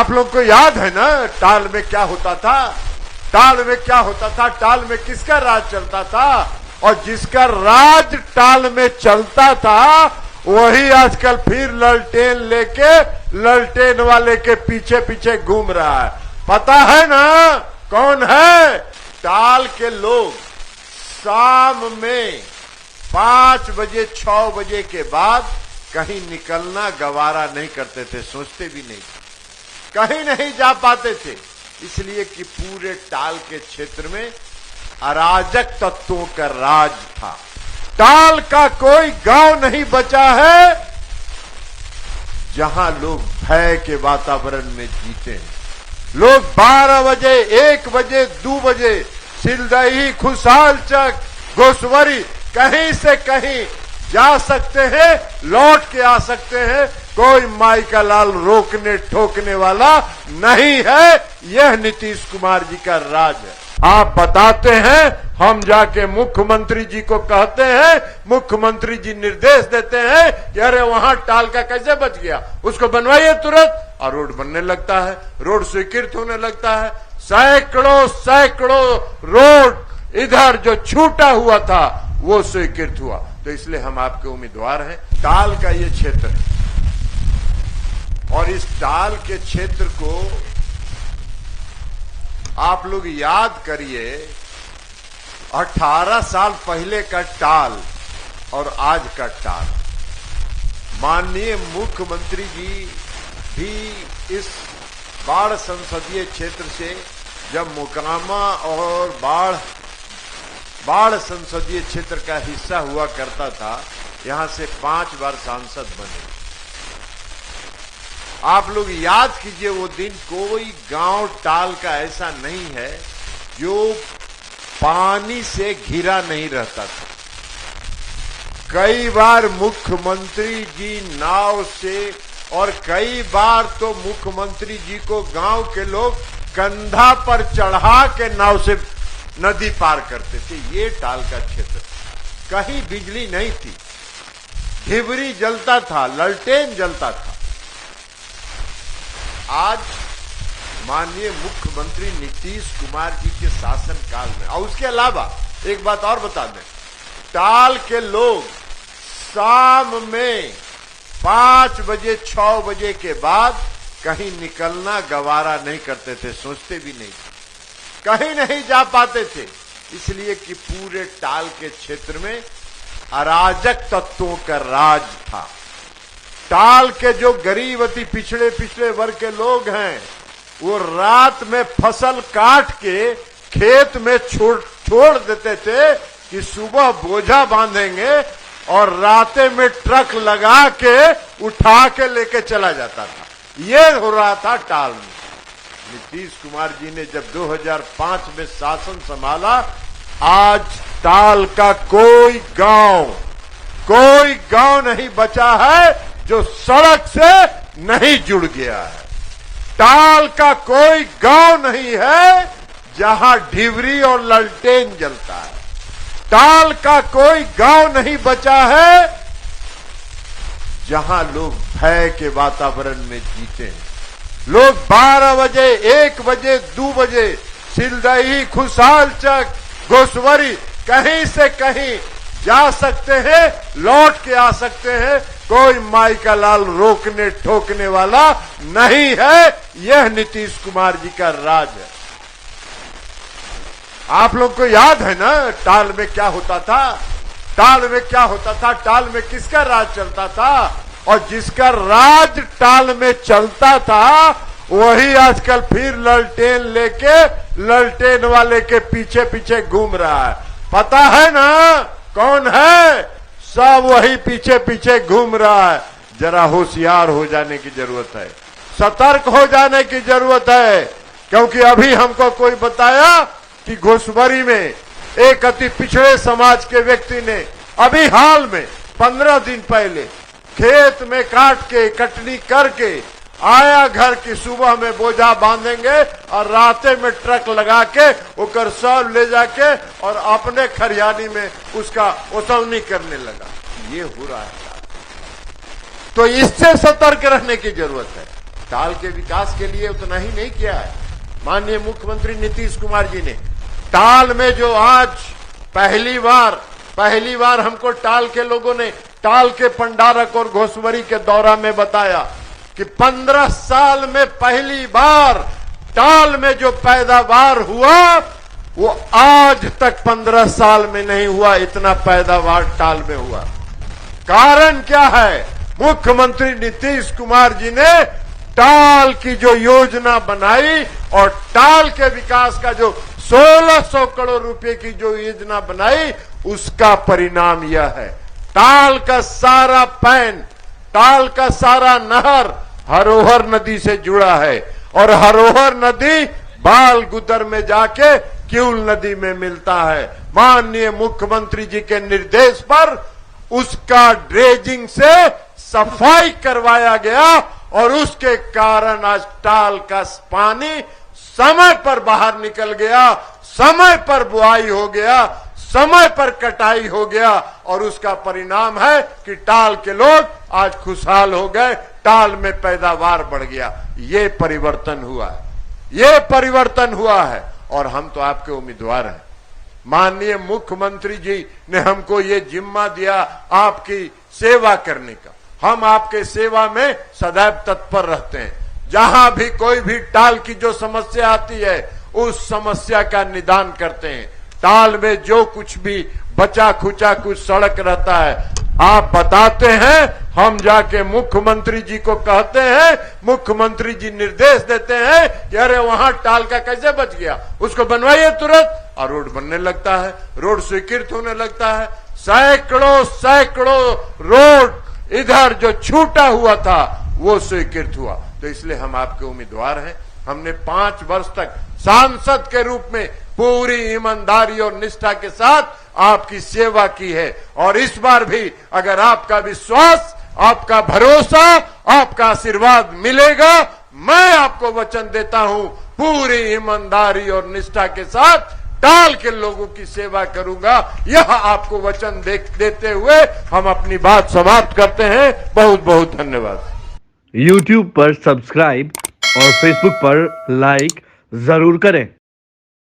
आप लोग को याद है ना टाल में क्या होता था? टाल में क्या होता था? टाल में किसका राज चलता था? और जिसका राज टाल में चलता था वही आजकल फिर ललटेन लेके ललटेन वाले के पीछे पीछे घूम रहा है। पता है ना कौन है? टाल के लोग शाम में 5 बजे 6 बजे के बाद कहीं निकलना गवारा नहीं करते थे, सोचते भी नहीं, कहीं नहीं जा पाते थे, इसलिए कि पूरे टाल के क्षेत्र में अराजक तत्वों का राज था। टाल का कोई गांव नहीं बचा है जहां लोग भय के वातावरण में जीते हैं। लोग 12 बजे 1 बजे 2 बजे सिलदही, खुशालचक, घोसवरी कहीं से कहीं जा सकते हैं, लौट के आ सकते हैं। कोई माई का लाल रोकने ठोकने वाला नहीं है। यह नीतीश कुमार जी का राज है। आप बताते हैं, हम जाके मुख्यमंत्री जी को कहते हैं, मुख्यमंत्री जी निर्देश देते हैं कि अरे वहां टाल का कैसे बच गया, उसको बनवाइए तुरंत, और रोड बनने लगता है, रोड स्वीकृत होने लगता है। सैकड़ों सैकड़ों रोड इधर जो छूटा हुआ था वो स्वीकृत हुआ। तो इसलिए हम आपके उम्मीदवार हैं। टाल का ये क्षेत्र है और इस टाल के क्षेत्र को आप लोग याद करिए, 18 साल पहले का टाल और आज का टाल। माननीय मुख्यमंत्री जी भी इस बाढ़ संसदीय क्षेत्र से जब मोकामा और बाढ़ संसदीय क्षेत्र का हिस्सा हुआ करता था, यहां से 5 बार सांसद बने। आप लोग याद कीजिए, वो दिन कोई गांव टाल का ऐसा नहीं है जो पानी से घिरा नहीं रहता था। कई बार मुख्यमंत्री जी नाव से, और कई बार तो मुख्यमंत्री जी को गांव के लोग कंधा पर चढ़ा के नाव से नदी पार करते थे। ये टाल का क्षेत्र, कहीं बिजली नहीं थी, ढिबरी जलता था, ललटेन जलता था। आज माननीय मुख्यमंत्री नीतीश कुमार जी के शासन काल में, और उसके अलावा एक बात और बता दें, टाल के लोग शाम में 5 बजे 6 बजे के बाद कहीं निकलना गवारा नहीं करते थे, सोचते भी नहीं, कहीं नहीं जा पाते थे, इसलिए कि पूरे टाल के क्षेत्र में अराजक तत्वों का राज था। टाल के जो गरीब अति पिछड़े वर्ग के लोग हैं, वो रात में फसल काट के खेत में छोड़ देते थे कि सुबह बोझा बांधेंगे और रातें में ट्रक लगा के उठा के लेके चला जाता था। ये हो रहा था टाल में। नीतीश कुमार जी ने जब 2005 में शासन संभाला, आज टाल का कोई गांव नहीं बचा है जो सड़क से नहीं जुड़ गया है। टाल का कोई गांव नहीं है जहां ढिबरी और ललटेन जलता है। टाल का कोई गांव नहीं बचा है जहां लोग भय के वातावरण में जीते हैं। लोग 12 बजे 1 बजे 2 बजे सिलदही, खुशालचक, घोसवरी कहीं से कहीं जा सकते हैं, लौट के आ सकते हैं। कोई माई का लाल रोकने ठोकने वाला नहीं है। यह नीतीश कुमार जी का राज है। आप लोग को याद है ना टाल में क्या होता था? टाल में क्या होता था? टाल में किसका राज चलता था? और जिसका राज टाल में चलता था वही आजकल फिर ललटेन लेके ललटेन वाले के पीछे पीछे घूम रहा है। पता है ना कौन है? सब वही पीछे पीछे घूम रहा है। जरा होशियार हो जाने की जरूरत है, सतर्क हो जाने की जरूरत है, क्योंकि अभी हमको कोई बताया कि घोसवरी में एक अति पिछड़े समाज के व्यक्ति ने अभी हाल में 15 दिन पहले खेत में काट के कटनी करके आया घर की, सुबह में बोझा बांधेंगे और रातें में ट्रक लगा के ओकर सब ले जाके और अपने खरियानी में उसका ओसवनी करने लगा। ये हो रहा है। तो इससे सतर्क रहने की जरूरत है। टाल के विकास के लिए उतना ही नहीं किया है। माननीय मुख्यमंत्री नीतीश कुमार जी ने टाल में जो आज पहली बार हमको टाल के लोगों ने, टाल के पंडारक और घोसवरी के दौरा में बताया कि 15 साल में पहली बार टाल में जो पैदावार हुआ वो आज तक 15 साल में नहीं हुआ। इतना पैदावार टाल में हुआ। कारण क्या है? मुख्यमंत्री नीतीश कुमार जी ने टाल की जो योजना बनाई और टाल के विकास का जो 1600 करोड़ रुपए की जो योजना बनाई, उसका परिणाम यह है। टाल का सारा पैन, टाल का सारा नहर हरोहर नदी से जुड़ा है और हरोहर नदी बालगुदर में जाके क्यूल नदी में मिलता है। माननीय मुख्यमंत्री जी के निर्देश पर उसका ड्रेजिंग से सफाई करवाया गया और उसके कारण आज टाल का पानी समय पर बाहर निकल गया, समय पर बुआई हो गया, समय पर कटाई हो गया और उसका परिणाम है कि टाल के लोग आज खुशहाल हो गए, टाल में पैदावार बढ़ गया। ये परिवर्तन हुआ है, ये परिवर्तन हुआ है और हम तो आपके उम्मीदवार हैं। माननीय मुख्यमंत्री जी ने हमको ये जिम्मा दिया आपकी सेवा करने का। हम आपके सेवा में सदैव तत्पर रहते हैं। जहां भी कोई भी टाल की जो समस्या आती है उस समस्या का निदान करते हैं। टाल में जो कुछ भी बचा खुचा कुछ सड़क रहता है आप बताते हैं, हम जाके मुख्यमंत्री जी को कहते हैं, मुख्यमंत्री जी निर्देश देते हैं कि अरे वहां टाल का कैसे बच गया, उसको बनवाइए तुरंत, और रोड बनने लगता है, रोड स्वीकृत होने लगता है। सैकड़ों रोड इधर जो छूटा हुआ था वो स्वीकृत हुआ। तो इसलिए हम आपके उम्मीदवार हैं। हमने 5 वर्ष तक सांसद के रूप में पूरी ईमानदारी और निष्ठा के साथ आपकी सेवा की है और इस बार भी अगर आपका विश्वास, आपका भरोसा, आपका आशीर्वाद मिलेगा, मैं आपको वचन देता हूं पूरी ईमानदारी और निष्ठा के साथ टाल के लोगों की सेवा करूंगा। यह आपको वचन देते हुए हम अपनी बात समाप्त करते हैं। बहुत बहुत धन्यवाद। YouTube पर सब्सक्राइब और Facebook पर लाइक जरूर करें।